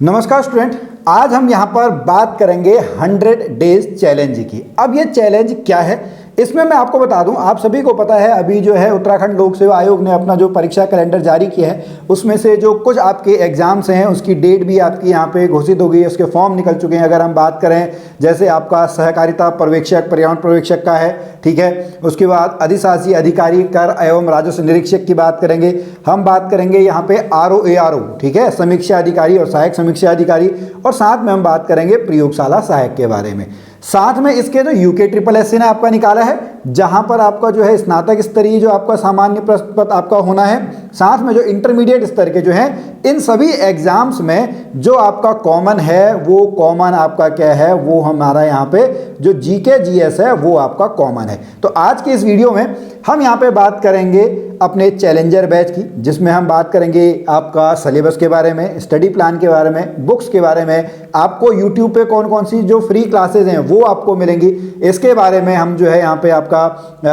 नमस्कार स्टूडेंट, आज हम यहाँ पर बात करेंगे 100 डेज चैलेंज की। अब ये चैलेंज क्या है, इसमें मैं आपको बता दूं, आप सभी को पता है अभी जो है उत्तराखंड लोक सेवा आयोग ने अपना जो परीक्षा कैलेंडर जारी किया है उसमें से जो कुछ आपके एग्जाम्स हैं उसकी डेट भी आपकी यहाँ पे घोषित हो गई है, उसके फॉर्म निकल चुके हैं। अगर हम बात करें जैसे आपका सहकारिता पर्यवेक्षक, पर्यावरण पर्यवेक्षक का है, ठीक है। उसके बाद अधिशासी अधिकारी कर एवं राजस्व निरीक्षक की बात करेंगे। हम बात करेंगे यहाँ पे RO, ठीक है, समीक्षा अधिकारी और सहायक समीक्षा अधिकारी, और साथ में हम बात करेंगे प्रयोगशाला सहायक के बारे में। साथ में इसके जो UKSSC ने आपका निकाला है, जहां पर आपका जो है स्नातक स्तरीय जो आपका सामान्य प्रश्न पत्र आपका होना है, साथ में जो इंटरमीडिएट स्तर के जो है इन सभी एग्जाम्स में जो आपका कॉमन है वो कॉमन आपका क्या है, वो हमारा यहाँ पे जो GK GS है वो आपका कॉमन है। तो आज के इस वीडियो में हम यहाँ पे बात करेंगे अपने चैलेंजर बैच की, जिसमें हम बात करेंगे आपका सिलेबस के बारे में, स्टडी प्लान के बारे में, बुक्स के बारे में, आपको यूट्यूब पे कौन कौन सी जो फ्री क्लासेज हैं वो आपको मिलेंगी, इसके बारे में हम जो है यहाँ पे आपका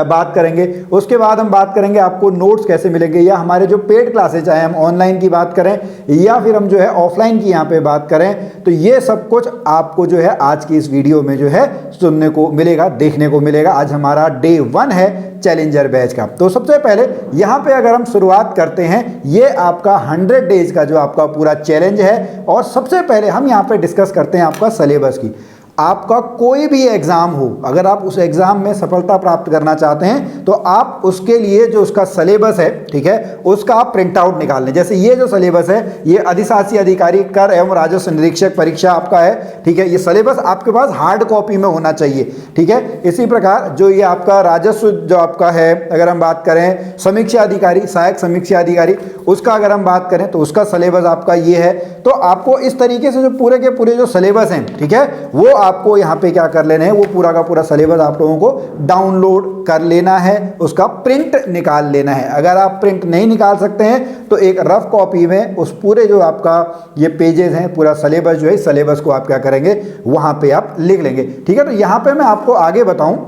बात करेंगे। उसके बाद हम बात करेंगे आपको नोट्स कैसे मिलेंगे, या हमारे जो पेड क्लासेज चाहे हम ऑनलाइन की बात करें या फिर हम जो है ऑफलाइन की यहाँ पे बात करें, तो ये सब कुछ आपको जो है आज की इस वीडियो में जो है सुनने को मिलेगा, देखने को मिलेगा। आज हमारा डे 1 है चैलेंजर बैच का। तो सबसे पहले यहाँ पे अगर हम शुरुआत करते हैं, ये आपका 100 डेज का जो आपका पूरा चैलेंज है, और सबसे पहले हम यहाँ पे डिस्कस करते हैं आपका सिलेबस की। आपका कोई भी एग्जाम हो, अगर आप उस एग्जाम में सफलता प्राप्त करना चाहते हैं तो आप उसके लिए जो उसका सिलेबस है, ठीक है, उसका आप प्रिंट आउट निकाल लें। जैसे ये जो सिलेबस है ये अधिशासी अधिकारी कर एवं राजस्व निरीक्षक परीक्षा आपका है, ठीक है। ये सिलेबस आपके पास हार्ड कॉपी में होना चाहिए, ठीक है। इसी प्रकार जो ये आपका राजस्व जो आपका है, अगर हम बात करें समीक्षा अधिकारी, सहायक समीक्षा अधिकारी, उसका अगर हम बात करें तो उसका सिलेबस आपका ये है। तो आपको इस तरीके से जो पूरे के पूरे जो सिलेबस हैं, ठीक है, वो आपको यहाँ पे क्या कर लेना है, वो पूरा का पूरा सिलेबस आप लोगों को डाउनलोड कर लेना है, उसका प्रिंट निकाल लेना है। अगर आप प्रिंट नहीं निकाल सकते हैं तो एक रफ कॉपी में उस पूरे जो आपका ये पेजेस हैं, पूरा सिलेबस जो है, सिलेबस को आप क्या करेंगे, वहाँ पे आप लिख लेंगे, ठीक है। तो यहाँ पे मैं आपको आगे बताऊँ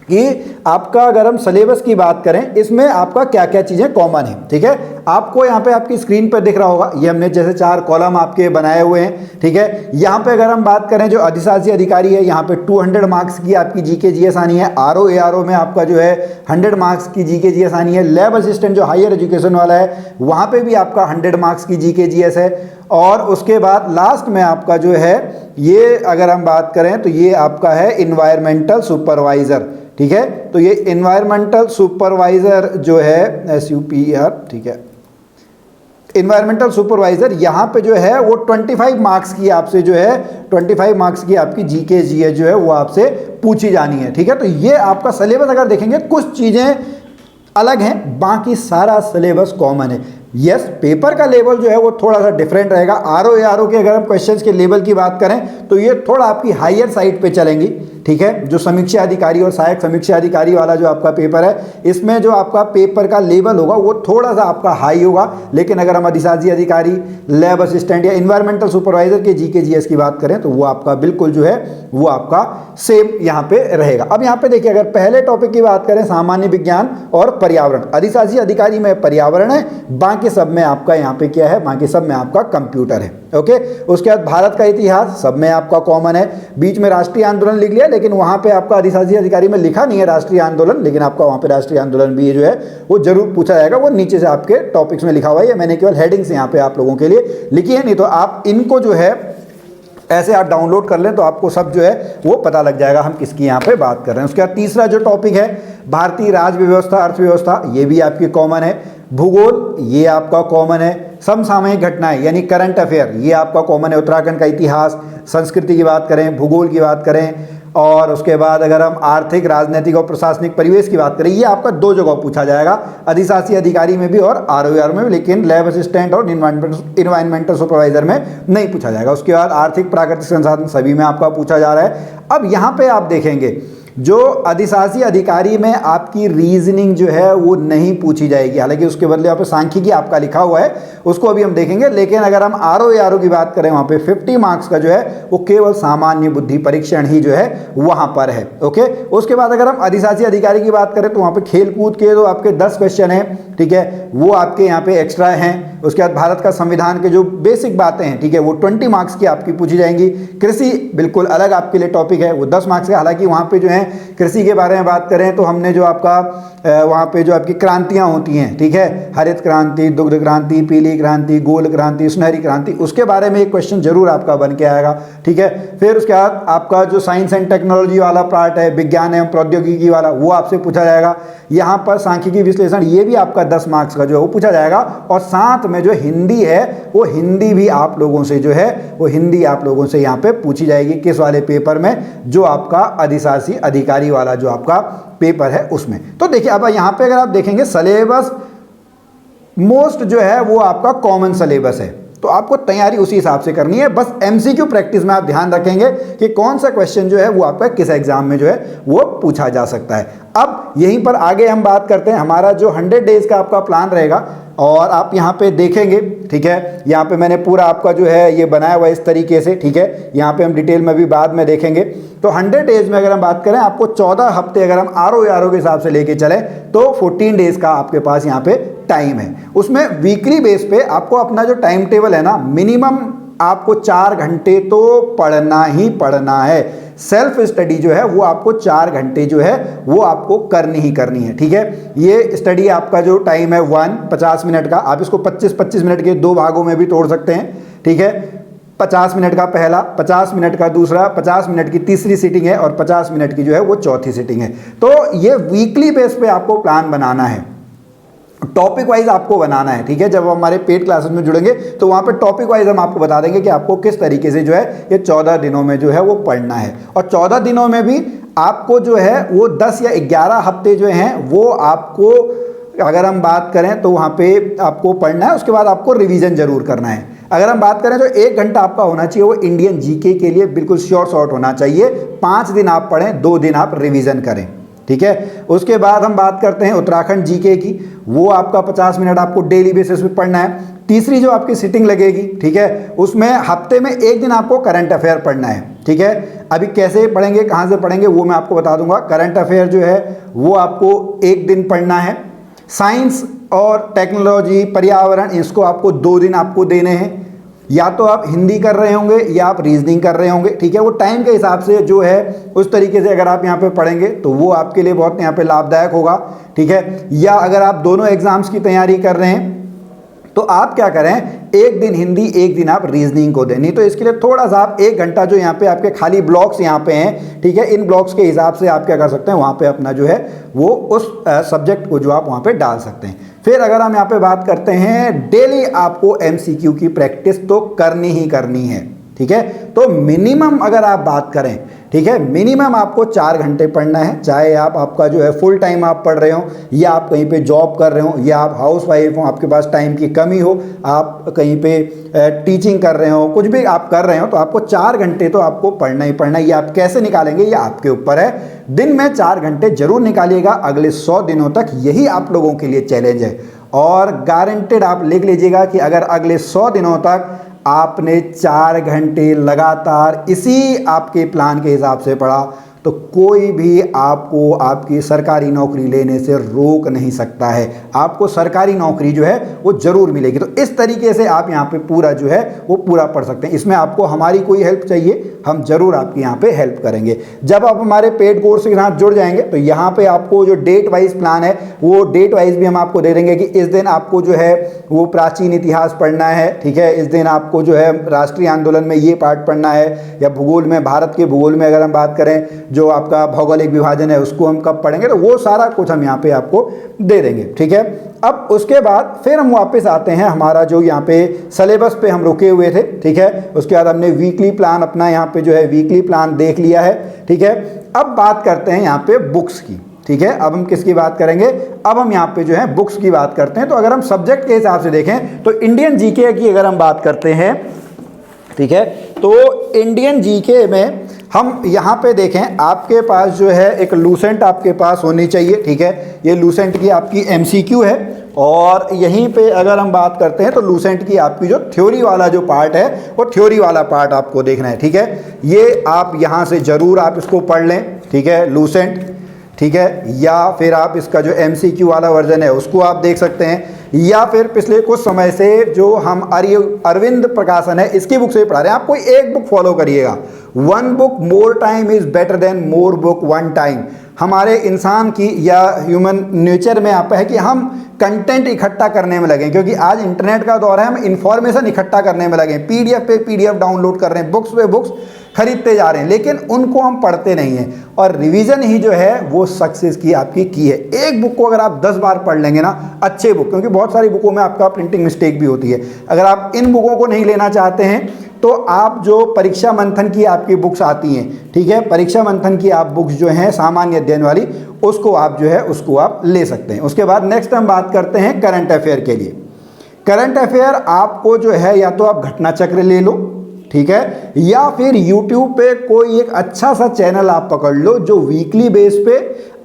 कि आपका अगर हम सिलेबस की बात करें, इसमें आपका क्या क्या चीज़ें कॉमन है, ठीक है। आपको यहाँ पे आपकी स्क्रीन पर दिख रहा होगा, ये हमने जैसे 4 कॉलम आपके बनाए हुए हैं, ठीक है। यहाँ पे अगर हम बात करें जो अधिशासी अधिकारी है, यहाँ पे 200 मार्क्स की आपकी GK GS आनी है। RO में आपका जो है 100 मार्क्स की GK GS आनी है। लैब असिस्टेंट जो हायर एजुकेशन वाला है, वहाँ पे भी आपका 100 मार्क्स की GK GS है। और उसके बाद लास्ट में आपका जो है ये अगर हम बात करें तो ये आपका है इन्वायरमेंटल सुपरवाइजर, ठीक है। तो ये इन्वायरमेंटल सुपरवाइजर जो है SUPR, ठीक है, इन्वायरमेंटल सुपरवाइजर, यहाँ पे जो है वो 25 मार्क्स की आपसे जो है 25 मार्क्स की आपकी GK GS जो है वो आपसे पूछी जानी है, ठीक है। तो ये आपका सिलेबस अगर देखेंगे कुछ चीज़ें अलग हैं, बाकी सारा सिलेबस कॉमन है। यस, पेपर का लेवल जो है वो थोड़ा सा डिफरेंट रहेगा। RO के अगर हम क्वेश्चंस के लेवल की बात करें तो ये थोड़ा आपकी हायर साइड पे चलेंगी, ठीक है। जो समीक्षा अधिकारी और सहायक समीक्षा अधिकारी वाला जो आपका पेपर है, इसमें जो आपका पेपर का लेवल होगा वो थोड़ा सा आपका हाई होगा। लेकिन अगर हम अधिशासी अधिकारी, लैब असिस्टेंट या इन्वायरमेंटल सुपरवाइजर के GK GS की बात करें तो वो आपका बिल्कुल जो है वो आपका सेम यहाँ पे रहेगा। अब यहाँ पे देखिए, अगर पहले टॉपिक की बात करें सामान्य विज्ञान और पर्यावरण, अधिशासी अधिकारी में पर्यावरण है, बाकी सब में आपका यहाँ पे क्या है, बाकी सब में आपका कंप्यूटर है, ओके। उसके बाद भारत का इतिहास सब में आपका कॉमन है। बीच में राष्ट्रीय आंदोलन लिख लिया, लेकिन वहां पे आपका अधिशासी अधिकारी में लिखा नहीं है राष्ट्रीय आंदोलन, लेकिन आपका वहां पे राष्ट्रीय आंदोलन भी जो है वो जरूर पूछा जाएगा। वो नीचे से आपके टॉपिक्स में लिखा हुआ है, मैंने केवल हेडिंग्स यहाँ पे आप लोगों के लिए लिखी है, नहीं तो आप इनको जो है ऐसे आप डाउनलोड कर लें तो आपको सब जो है वो पता लग जाएगा हम किसकी यहाँ पे बात कर रहे हैं। उसके बाद तीसरा जो टॉपिक है भारतीय राज्य व्यवस्था, अर्थव्यवस्था, ये भी आपकी कॉमन है। भूगोल ये आपका कॉमन है। समसामयिक घटनाएं यानी करंट अफेयर ये आपका कॉमन है। उत्तराखंड का इतिहास, संस्कृति की बात करें, भूगोल की बात करें, और उसके बाद अगर हम आर्थिक, राजनीतिक और प्रशासनिक परिवेश की बात करें, ये आपका 2 जगह पूछा जाएगा, अधिशासी अधिकारी में भी और RO में भी, लेकिन लैब असिस्टेंट और इन्वायरमेंटल सुपरवाइजर में नहीं पूछा जाएगा। उसके बाद आर्थिक, प्राकृतिक संसाधन सभी में आपका पूछा जा रहा है। अब यहाँ पे आप देखेंगे जो अधिशासी अधिकारी में आपकी रीजनिंग जो है वो नहीं पूछी जाएगी, हालांकि उसके बदले यहाँ पे सांख्यिकी आपका लिखा हुआ है, उसको अभी हम देखेंगे। लेकिन अगर हम आरओ की बात करें, वहां पे 50 मार्क्स का जो है वो केवल सामान्य बुद्धि परीक्षण ही जो है वहां पर है। ओके, उसके बाद अगर हम अधिशासी अधिकारी की बात करें तो वहां पे खेलकूद के तो आपके 10 क्वेश्चन है, ठीक है, वो आपके यहाँ पे एक्स्ट्रा हैं। उसके बाद भारत का संविधान के जो बेसिक बातें हैं, ठीक है, वो 20 मार्क्स की आपकी पूछी जाएंगी। कृषि बिल्कुल अलग आपके लिए टॉपिक है, वो 10 मार्क्स का। हालांकि वहाँ पे जो है कृषि के बारे में बात करें तो हमने जो आपका वहाँ पे जो आपकी क्रांतियाँ होती हैं, ठीक है, हरित क्रांति, दुग्ध क्रांति, पीली क्रांति, गोल क्रांति, सुनहरी क्रांति, उसके बारे में एक क्वेश्चन जरूर आपका बन के आएगा, ठीक है। फिर उसके बाद आपका जो साइंस एंड टेक्नोलॉजी वाला पार्ट है, विज्ञान एवं प्रौद्योगिकी वाला, वो आपसे पूछा जाएगा। यहाँ पर सांख्यिकी विश्लेषण, ये भी आपका 10 मार्क्स का जो है वो पूछा जाएगा। और साथ में जो हिंदी है, वो हिंदी भी आप लोगों से जो है वो हिंदी आप लोगों से यहाँ पे पूछी जाएगी। किस वाले पेपर में? जो आपका अधिशासी अधिकारी वाला जो आपका पेपर है उसमें। तो देखिए अब यहाँ पे अगर आप देखेंगे सिलेबस मोस्ट जो है वो आपका कॉमन सिलेबस है, तो आपको तैयारी उसी हिसाब से करनी है। बस एमसीक्यू प्रैक्टिस में आप ध्यान रखेंगे कि कौन सा क्वेश्चन जो है वो आपका किस एग्जाम में जो है वो पूछा जा सकता है। अब यहीं पर आगे हम बात करते हैं, हमारा जो 100 डेज का आपका प्लान रहेगा, और आप यहाँ पे देखेंगे, ठीक है, यहाँ पे मैंने पूरा आपका जो है ये बनाया हुआ इस तरीके से, ठीक है, यहाँ पे हम डिटेल में भी बाद में देखेंगे। तो 100 डेज में अगर हम बात करें, आपको 14 हफ्ते अगर हम आरओ के हिसाब से लेके चले तो 14 डेज का आपके पास यहाँ पे टाइम है। उसमें वीकली बेस पे आपको अपना जो टाइम टेबल है ना, मिनिमम आपको 4 घंटे तो पढ़ना ही पढ़ना है। सेल्फ स्टडी जो है वो आपको 4 घंटे जो है वो आपको करनी ही करनी है, ठीक है। ये स्टडी आपका जो टाइम है 50 मिनट का, आप इसको 25-25 मिनट के 2 भागों में भी तोड़ सकते हैं, ठीक है। 50 मिनट का पहला, 50 मिनट का दूसरा, 50 मिनट की तीसरी सीटिंग है, और 50 मिनट की जो है वो चौथी सीटिंग है। तो ये वीकली बेस पे आपको प्लान बनाना है, टॉपिक वाइज आपको बनाना है, ठीक है। जब हमारे पेड क्लासेस में जुड़ेंगे तो वहां पे टॉपिक वाइज हम आपको बता देंगे कि आपको किस तरीके से जो है ये 14 दिनों में जो है वो पढ़ना है। और 14 दिनों में भी आपको जो है वो 10 या 11 हफ्ते जो हैं वो आपको, अगर हम बात करें तो वहाँ पे आपको पढ़ना है, उसके बाद आपको रिवीजन जरूर करना है। अगर हम बात करें तो 1 घंटा आपका होना चाहिए वो इंडियन जीके के लिए, बिल्कुल शॉर्ट होना चाहिए। 5 दिन आप पढ़ें, 2 दिन आप रिवीजन करें, ठीक है। उसके बाद हम बात करते हैं उत्तराखंड जीके की, वो आपका 50 मिनट आपको डेली बेसिस पे पढ़ना है। तीसरी जो आपकी सिटिंग लगेगी, ठीक है, उसमें हफ्ते में 1 दिन आपको करंट अफेयर पढ़ना है, ठीक है। अभी कैसे पढ़ेंगे, कहाँ से पढ़ेंगे, वो मैं आपको बता दूंगा। करंट अफेयर जो है वो आपको 1 दिन पढ़ना है। साइंस और टेक्नोलॉजी, पर्यावरण, इसको आपको 2 दिन आपको देने हैं। या तो आप हिंदी कर रहे होंगे या आप रीजनिंग कर रहे होंगे, ठीक है। वो टाइम के हिसाब से जो है उस तरीके से अगर आप यहाँ पे पढ़ेंगे तो वो आपके लिए बहुत यहाँ पे लाभदायक होगा, ठीक है। या अगर आप दोनों एग्जाम्स की तैयारी कर रहे हैं तो आप क्या करें, 1 दिन हिंदी, 1 दिन आप रीजनिंग को दें। नहीं तो इसके लिए थोड़ा सा आप 1 घंटा जो यहाँ पे आपके खाली ब्लॉक्स यहाँ पे हैं, ठीक है, इन ब्लॉक्स के हिसाब से आप क्या कर सकते हैं, वहाँ पे अपना जो है वो उस सब्जेक्ट को जो आप वहाँ पे डाल सकते हैं। फिर अगर हम यहाँ पे बात करते हैं, डेली आपको MCQ की प्रैक्टिस तो करनी ही करनी है, ठीक है। तो मिनिमम अगर आप बात करें, ठीक है, मिनिमम आपको 4 घंटे पढ़ना है। चाहे आप आपका जो है फुल टाइम आप पढ़ रहे हो, या आप कहीं पे जॉब कर रहे हो, या आप हाउस वाइफ हो, आपके पास टाइम की कमी हो, आप कहीं पे टीचिंग कर रहे हो, कुछ भी आप कर रहे हो, तो आपको 4 घंटे तो आपको पढ़ना ही पढ़ना है। ये आप कैसे निकालेंगे ये आपके ऊपर है। दिन में 4 घंटे जरूर निकालिएगा। अगले 100 दिनों तक यही आप लोगों के लिए चैलेंज है, और गारंटेड आप लिख लीजिएगा कि अगर अगले 100 दिनों तक आपने 4 घंटे लगातार इसी आपके प्लान के हिसाब से पढ़ा तो कोई भी आपको आपकी सरकारी नौकरी लेने से रोक नहीं सकता है। आपको सरकारी नौकरी जो है वो जरूर मिलेगी। तो इस तरीके से आप यहाँ पे पूरा जो है वो पूरा पढ़ सकते हैं। इसमें आपको हमारी कोई हेल्प चाहिए, हम जरूर आपकी यहाँ पे हेल्प करेंगे। जब आप हमारे पेड कोर्स के साथ जुड़ जाएंगे तो यहाँ पे आपको जो डेट वाइज प्लान है वो डेट वाइज भी हम आपको दे देंगे कि इस दिन आपको जो है वो प्राचीन इतिहास पढ़ना है, ठीक है, इस दिन आपको जो है राष्ट्रीय आंदोलन में ये पार्ट पढ़ना है, या भूगोल में, भारत के भूगोल में अगर हम बात करें जो आपका भौगोलिक विभाजन है उसको हम कब पढ़ेंगे, तो वो सारा कुछ हम यहाँ पे आपको दे देंगे, ठीक है। अब उसके बाद फिर हम वापस आते हैं हमारा जो यहाँ पे सिलेबस पे हम रुके हुए थे, ठीक है। उसके बाद हमने वीकली प्लान अपना यहाँ पे जो है वीकली प्लान देख लिया है, ठीक है। अब बात करते हैं यहाँ पे बुक्स की, ठीक है। अब हम किसकी बात करेंगे, अब हम यहाँ पे जो है बुक्स की बात करते हैं। तो अगर हम सब्जेक्ट के हिसाब से देखें तो इंडियन जीके की अगर हम बात करते हैं, ठीक है, तो इंडियन जीके में हम यहाँ पे देखें, आपके पास जो है एक लूसेंट आपके पास होनी चाहिए, ठीक है। ये लूसेंट की आपकी MCQ है, और यहीं पे अगर हम बात करते हैं तो लूसेंट की आपकी जो थ्योरी वाला जो पार्ट है वो थ्योरी वाला पार्ट आपको देखना है, ठीक है। ये आप यहाँ से ज़रूर आप इसको पढ़ लें, ठीक है, लूसेंट, ठीक है। या फिर आप इसका जो MCQ वाला वर्जन है उसको आप देख सकते हैं, या फिर पिछले कुछ समय से जो हम अरविंद प्रकाशन है इसकी बुक से पढ़ा रहे हैं। आप कोई एक बुक फॉलो करिएगा। One book more time is better than more book one time. हमारे इंसान की या ह्यूमन नेचर में आप है कि हम कंटेंट इकट्ठा करने में लगे, क्योंकि आज इंटरनेट का दौर है, हम इंफॉर्मेशन इकट्ठा करने में लगे, PDF पे PDF डाउनलोड कर रहे हैं, बुक्स पे बुक्स खरीदते जा रहे हैं, लेकिन उनको हम पढ़ते नहीं हैं। और रिवीजन ही जो है वो सक्सेस की आपकी की है। एक बुक को अगर आप 10 बार पढ़ लेंगे ना, अच्छे बुक, क्योंकि बहुत सारी बुकों में आपका प्रिंटिंग मिस्टेक भी होती है। अगर आप इन बुकों को नहीं लेना चाहते हैं तो आप जो परीक्षा मंथन की आपकी बुक्स आती हैं, ठीक है, परीक्षा मंथन की आप बुक्स जो हैं सामान्य अध्ययन वाली, उसको आप जो है उसको आप ले सकते हैं। उसके बाद नेक्स्ट हम बात करते हैं करंट अफेयर के लिए। करंट अफेयर आपको जो है या तो आप घटना चक्र ले लो, ठीक है, या फिर YouTube पे कोई एक अच्छा सा चैनल आप पकड़ लो जो वीकली बेस पे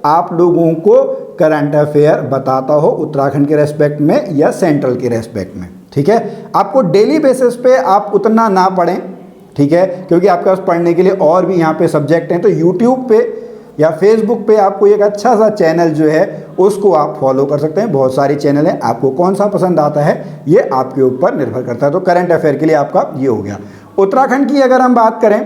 आप लोगों को करंट अफेयर बताता हो, उत्तराखंड के रेस्पेक्ट में या सेंट्रल के रेस्पेक्ट में, ठीक है। आपको डेली बेसिस पे आप उतना ना पढ़ें, ठीक है, क्योंकि आपके पास पढ़ने के लिए और भी यहाँ पे सब्जेक्ट हैं। तो YouTube पे या फेसबुक पे आपको एक अच्छा सा चैनल जो है उसको आप फॉलो कर सकते हैं। बहुत सारे चैनल हैं, आपको कौन सा पसंद आता है ये आपके ऊपर निर्भर करता है। तो करंट अफेयर के लिए आपका ये हो गया। उत्तराखंड की अगर हम बात करें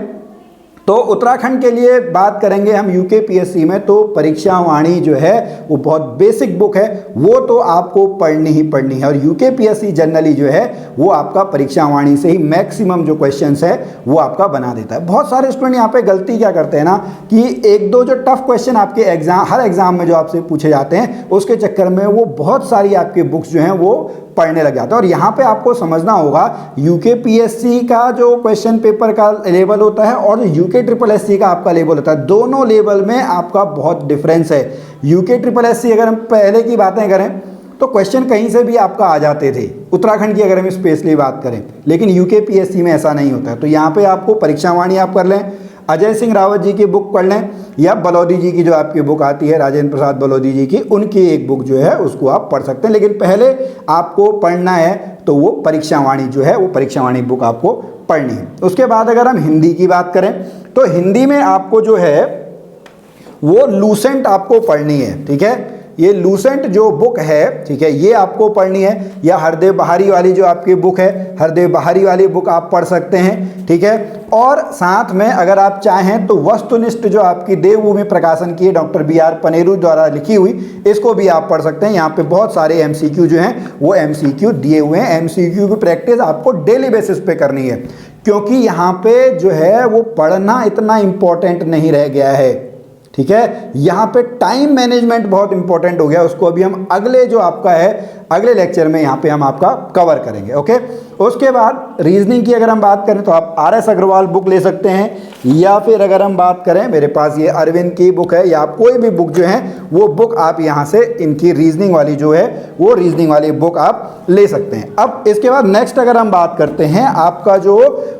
तो उत्तराखंड के लिए बात करेंगे हम UKPSC में, तो परीक्षा वाणी जो है वो बहुत बेसिक बुक है, वो तो आपको पढ़नी ही पढ़नी है। और UKPSC जनरली जो है वो आपका परीक्षा वाणी से ही मैक्सिमम जो क्वेश्चंस है वो आपका बना देता है। बहुत सारे स्टूडेंट यहाँ पे गलती क्या करते हैं ना कि एक दो जो टफ क्वेश्चन आपके एग्जाम, हर एग्जाम में जो आपसे पूछे जाते हैं उसके चक्कर में वो बहुत सारी आपकी बुक्स जो हैं वो पढ़ने लग जाता है। और यहाँ पे आपको समझना होगा UKPSC का जो क्वेश्चन पेपर का लेवल होता है और UKSSC का आपका लेवल होता है, दोनों लेवल में आपका बहुत डिफरेंस है। UKSSC अगर हम पहले की बातें करें तो क्वेश्चन कहीं से भी आपका आ जाते थे, उत्तराखंड की अगर हम स्पेशली बात करें, लेकिन UKPSC में ऐसा नहीं होता है। तो यहाँ पे आपको परीक्षा वाणी आप कर लें, अजय सिंह रावत जी की बुक पढ़ लें, या बलौदी जी की जो आपकी बुक आती है, राजेंद्र प्रसाद बलौदी जी की, उनकी एक बुक जो है उसको आप पढ़ सकते हैं। लेकिन पहले आपको पढ़ना है तो वो परीक्षा वाणी जो है वो परीक्षा वाणी बुक आपको पढ़नी है। उसके बाद अगर हम हिंदी की बात करें तो हिंदी में आपको जो है वो लूसेंट आपको पढ़नी है, ठीक है। ये लूसेंट जो बुक है, ठीक है, ये आपको पढ़नी है। या हरदेव बहारी वाली जो आपकी बुक है, हरदेव बहारी वाली बुक आप पढ़ सकते हैं, ठीक है। और साथ में अगर आप चाहें तो वस्तुनिष्ठ जो आपकी देवभूमि प्रकाशन की है डॉक्टर BR पनेरू द्वारा लिखी हुई, इसको भी आप पढ़ सकते हैं। यहाँ पे बहुत सारे MCQ जो हैं वो MCQ दिए हुए हैं। MCQ की प्रैक्टिस आपको डेली बेसिस पे करनी है, क्योंकि यहाँ पे जो है वो पढ़ना इतना इम्पोर्टेंट नहीं रह गया है, ठीक है। यहाँ पे टाइम मैनेजमेंट बहुत इंपॉर्टेंट हो गया, उसको अभी हम अगले जो आपका है अगले लेक्चर में यहाँ पे हम आपका कवर करेंगे, ओके। उसके बाद रीजनिंग की अगर हम बात करें तो आप RS अग्रवाल बुक ले सकते हैं, या फिर अगर हम बात करें, मेरे पास ये अरविंद की बुक है, या आप कोई भी बुक जो है वो बुक आप यहाँ से इनकी रीजनिंग वाली जो है वो रीजनिंग वाली बुक आप ले सकते हैं। अब इसके बाद नेक्स्ट अगर हम बात करते हैं, आपका जो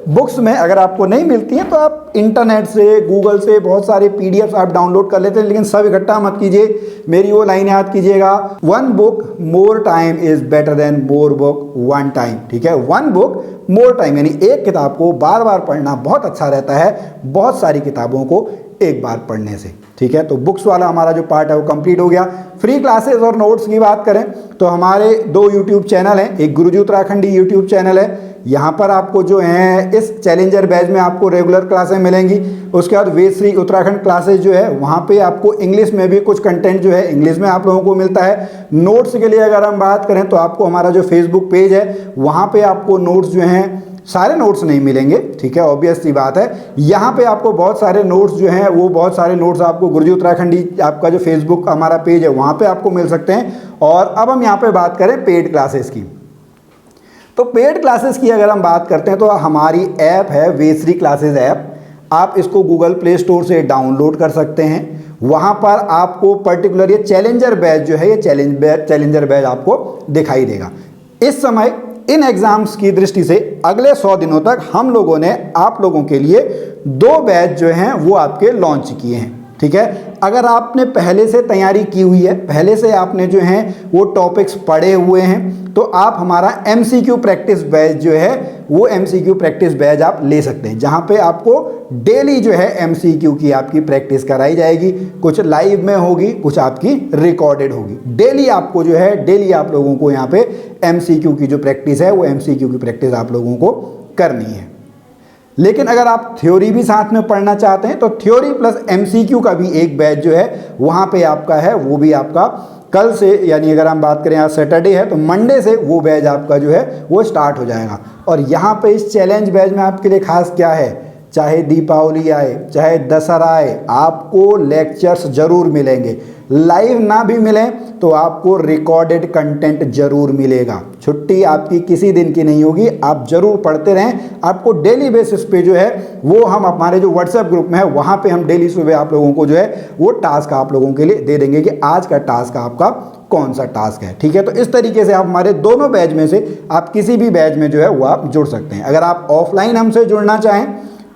बुक्स में अगर आपको नहीं मिलती है तो आप इंटरनेट से, गूगल से बहुत सारे PDFs आप डाउनलोड कर लेते हैं, लेकिन सब इकट्ठा मत कीजिए। मेरी वो लाइन याद कीजिएगा, one book more time is better than more book one time, ठीक है। वन बुक मोर टाइम यानी एक किताब को बार बार पढ़ना बहुत अच्छा रहता है बहुत सारी किताबों को एक बार पढ़ने से, ठीक है। तो बुक्स वाला हमारा जो पार्ट है वो कंप्लीट हो गया। फ्री क्लासेस और नोट्स की बात करें तो हमारे 2 YouTube चैनल हैं, एक गुरुजी उत्तराखंडी YouTube चैनल है, यहाँ पर आपको जो है इस चैलेंजर बैच में आपको रेगुलर क्लासें मिलेंगी। उसके बाद वेदश्री उत्तराखंड क्लासेस जो है वहाँ पे आपको इंग्लिश में भी कुछ कंटेंट जो है इंग्लिश में आप लोगों को मिलता है। नोट्स के लिए अगर हम बात करें तो आपको हमारा जो फेसबुक पेज है वहाँ पे आपको नोट्स जो हैं, सारे नोट्स नहीं मिलेंगे, ठीक है, ऑब्वियस सी बात है। यहाँ पे आपको बहुत सारे नोट्स जो हैं वो बहुत सारे नोट्स आपको गुरुजी उत्तराखंडी आपका जो फेसबुक हमारा पेज है वहाँ पे आपको मिल सकते हैं। और अब हम यहाँ पे बात करें पेड क्लासेस की, तो पेड क्लासेस की अगर हम बात करते हैं तो हमारी ऐप है वेदश्री क्लासेस ऐप, आप इसको गूगल प्ले स्टोर से डाउनलोड कर सकते हैं। वहाँ पर आपको पर्टिकुलर ये चैलेंजर बैच जो है ये चैलेंजर बैच आपको दिखाई देगा। इस समय इन एग्ज़ाम्स की दृष्टि से अगले 100 दिनों तक हम लोगों ने आप लोगों के लिए 2 बैच जो हैं वो आपके लॉन्च किए हैं। ठीक है, अगर आपने पहले से तैयारी की हुई है, पहले से आपने जो है वो टॉपिक्स पढ़े हुए हैं, तो आप हमारा MCQ प्रैक्टिस बैच जो है वो MCQ प्रैक्टिस बैच आप ले सकते हैं, जहां पे आपको डेली जो है MCQ की आपकी प्रैक्टिस कराई जाएगी। कुछ लाइव में होगी, कुछ आपकी रिकॉर्डेड होगी। डेली आपको जो है, डेली आप लोगों को यहाँ पे MCQ की जो प्रैक्टिस है वो MCQ की प्रैक्टिस आप लोगों को करनी है। लेकिन अगर आप थ्योरी भी साथ में पढ़ना चाहते हैं तो थ्योरी प्लस MCQ का भी एक बैच जो है वहाँ पे आपका है, वो भी आपका कल से, यानी अगर हम बात करें आज सैटरडे है तो मंडे से वो बैच आपका जो है वो स्टार्ट हो जाएगा। और यहाँ पे इस चैलेंज बैच में आपके लिए खास क्या है, चाहे दीपावली आए, चाहे दशहरा आए, आपको लेक्चर्स जरूर मिलेंगे। लाइव ना भी मिलें तो आपको रिकॉर्डेड कंटेंट जरूर मिलेगा। छुट्टी आपकी किसी दिन की नहीं होगी, आप जरूर पढ़ते रहें। आपको डेली बेसिस पे जो है वो हम हमारे जो व्हाट्सएप ग्रुप में है वहाँ पे हम डेली सुबह आप लोगों को जो है वो टास्क आप लोगों के लिए दे देंगे कि आज का टास्क आपका कौन सा टास्क है। ठीक है, तो इस तरीके से आप हमारे दोनों बैच में से आप किसी भी बैच में जो है वो आप जुड़ सकते हैं। अगर आप ऑफलाइन हमसे जुड़ना चाहें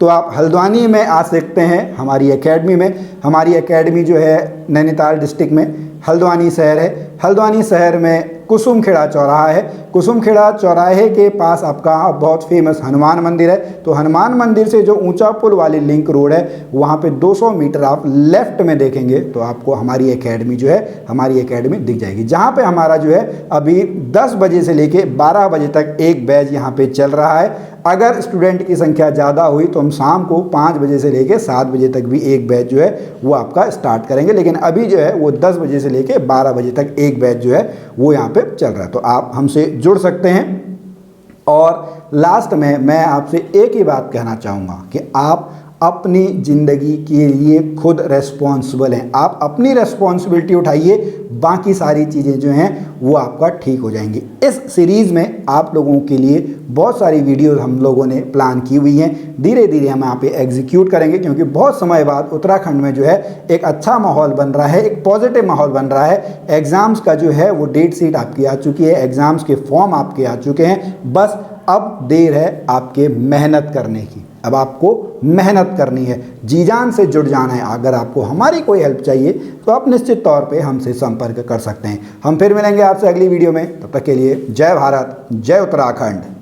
तो आप हल्द्वानी में आ सकते हैं हमारी एकेडमी में। हमारी एकेडमी जो है नैनीताल डिस्ट्रिक्ट में हल्द्वानी शहर है। हल्द्वानी शहर में कुसुमखेड़ा चौराहा है। कुसुमखेड़ा चौराहे के पास आपका बहुत फेमस हनुमान मंदिर है। तो हनुमान मंदिर से जो ऊंचा पुल वाली लिंक रोड है वहाँ पे 200 मीटर आप लेफ्ट में देखेंगे तो आपको हमारी एकेडमी जो है, हमारी एकेडमी दिख जाएगी, जहाँ पे हमारा जो है अभी 10 बजे से लेके 12 बजे तक एक बैच यहाँ पे चल रहा है। अगर स्टूडेंट की संख्या ज़्यादा हुई तो हम शाम को 5 बजे से लेके 7 बजे तक भी एक बैच जो है वो आपका स्टार्ट करेंगे। लेकिन अभी जो है वो 10 बजे से लेके 12 बजे तक एक बैच जो है वो यहाँ पे चल रहा है। तो आप हमसे जुड़ सकते हैं। और लास्ट में मैं आपसे एक ही बात कहना चाहूँगा कि आप अपनी ज़िंदगी के लिए खुद रेस्पॉन्सिबल हैं। आप अपनी रेस्पॉन्सिबिलिटी उठाइए, बाकी सारी चीज़ें जो हैं वो आपका ठीक हो जाएंगी। इस सीरीज़ में आप लोगों के लिए बहुत सारी वीडियोस हम लोगों ने प्लान की हुई हैं। धीरे धीरे हम यहाँ पे एग्जीक्यूट करेंगे, क्योंकि बहुत समय बाद उत्तराखंड में जो है एक अच्छा माहौल बन रहा है, एक पॉजिटिव माहौल बन रहा है। एग्ज़ाम्स का जो है वो डेट शीट आपकी आ चुकी है, एग्ज़ाम्स के फॉर्म आपके आ चुके हैं। बस अब देर है आपके मेहनत करने की। अब आपको मेहनत करनी है, जी जान से जुड़ जाना है। अगर आपको हमारी कोई हेल्प चाहिए तो आप निश्चित तौर पे हमसे संपर्क कर सकते हैं। हम फिर मिलेंगे आपसे अगली वीडियो में। तब तक के लिए जय भारत, जय उत्तराखंड।